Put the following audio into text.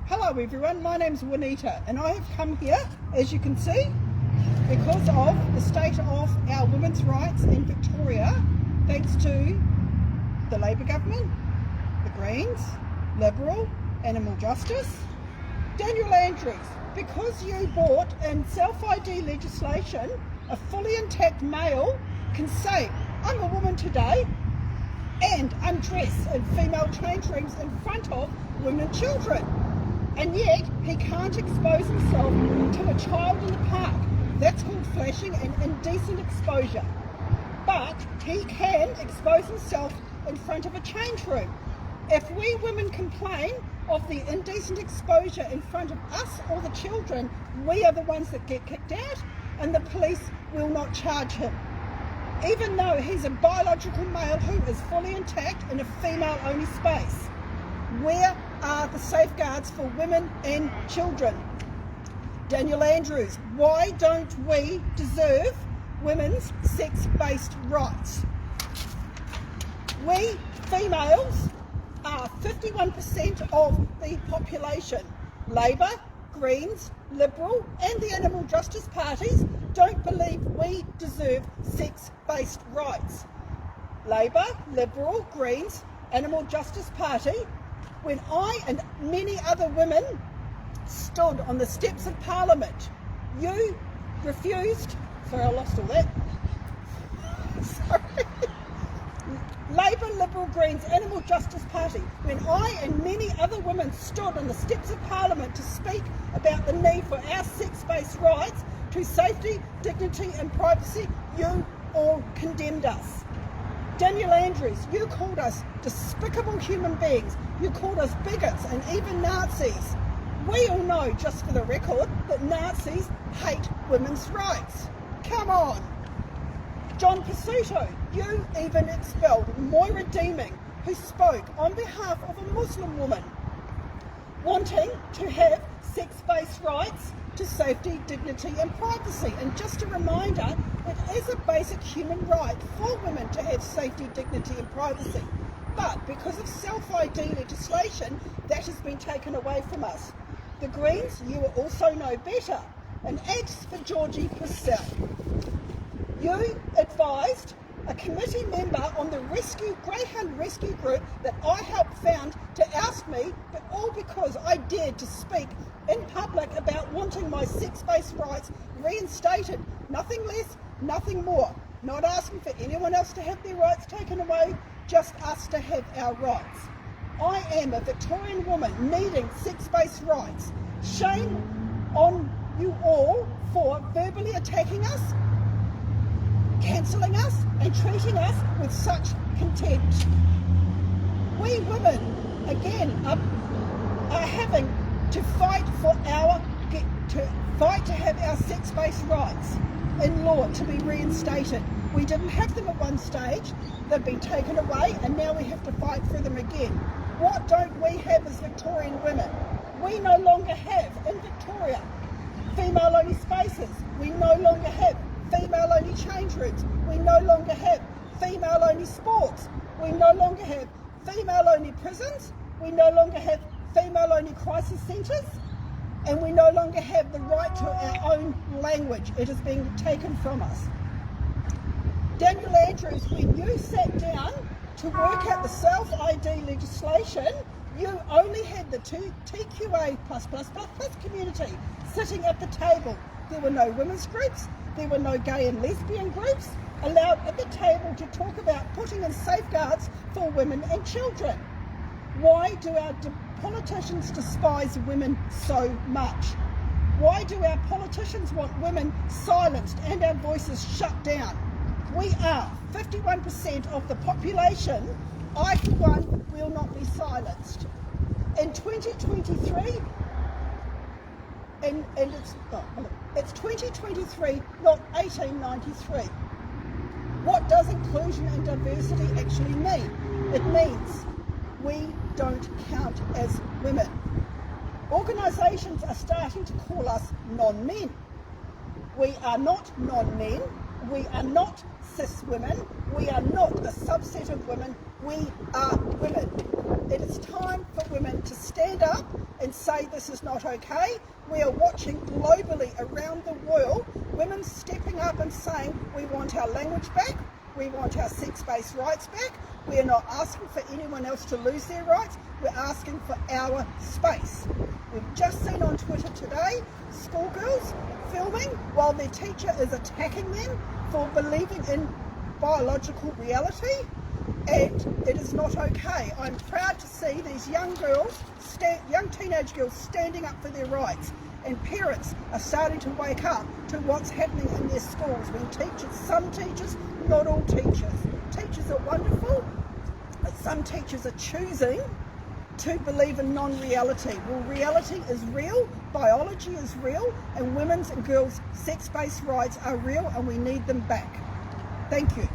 Hello everyone, my name's Juanita and I have come here, as you can see, because of the state of our women's rights in Victoria, thanks to the Labor government, the Greens, Liberal, Animal Justice, Daniel Andrews, because you brought in self-ID legislation, a fully intact male can say, I'm a woman today, and undress in female change rooms in front of women and children. And yet, he can't expose himself to a child in the park. That's called flashing and indecent exposure. But he can expose himself in front of a change room. If we women complain of the indecent exposure in front of us or the children, we are the ones that get kicked out, and the police will not charge him. Even though he's a biological male who is fully intact in a female-only space. Where are the safeguards for women and children? Daniel Andrews, why don't we deserve women's sex-based rights? We females are 51% of the population. Labor, Greens, Liberal and the Animal Justice parties don't believe we deserve sex-based rights. Labor, Liberal, Greens, Animal Justice Party, when I and many other women stood on the steps of Parliament, you refused, sorry I lost all that, sorry. Labor, Liberal, Greens, Animal Justice Party, when I and many other women stood on the steps of Parliament to speak about the need for our sex-based rights to safety, dignity and privacy, you all condemned us. Daniel Andrews, you called us despicable human beings, you called us bigots and even Nazis. We all know, just for the record, that Nazis hate women's rights. Come on. John Pasuto, you even expelled Moira Deeming, who spoke on behalf of a Muslim woman, wanting to have sex-based rights to safety, dignity and privacy. And just a reminder, it is a basic human right for women to have safety, dignity and privacy. But because of self-ID legislation, that has been taken away from us. The Greens, you also know better. And as for Georgie Purcell, you advised a committee member on the Greyhound Rescue Group that I helped found to oust me, but all because I dared to speak in public about wanting my sex-based rights reinstated. Nothing less, nothing more. Not asking for anyone else to have their rights taken away, just us to have our rights. I am a Victorian woman needing sex-based rights. Shame on you all for verbally attacking us, cancelling us and treating us with such contempt. We women, again, are having to fight to have our sex-based rights in law to be reinstated. We didn't have them at one stage, they've been taken away and now we have to fight for them again. What don't we have as Victorian women? We no longer have, in Victoria, female-only spaces. We no longer have female-only change rooms. We no longer have female-only sports. We no longer have female-only prisons. We no longer have female-only crisis centres. And we no longer have the right to our own language. It is being taken from us. Daniel Andrews, when you sat down to work out the self-ID legislation, you only had the TQA+++ community sitting at the table. There were no women's groups, there were no gay and lesbian groups allowed at the table to talk about putting in safeguards for women and children. Why do our politicians despise women so much? Why do our politicians want women silenced and our voices shut down? We are 51% of the population. I, for one, will not be silenced. In 2023, and it's 2023, not 1893. What does inclusion and diversity actually mean? It means we don't count as women. Organisations are starting to call us non-men. We are not non-men. We are not cis women. We are not a subset of women. We are women. It is time for women to stand up and say this is not okay. We are watching globally around the world women stepping up and saying we want our language back, we want our sex-based rights back. We are not asking for anyone else to lose their rights, we're asking for our space. We've just seen on Twitter today schoolgirls filming while their teacher is attacking them for believing in biological reality, and it is not okay. I'm proud to see these young girls, young teenage girls, standing up for their rights, and parents are starting to wake up to what's happening in their schools when teachers, some teachers, not all teachers. Teachers are wonderful, but some teachers are choosing to believe in non-reality. Well, reality is real, biology is real, and women's and girls' sex-based rights are real, and we need them back. Thank you.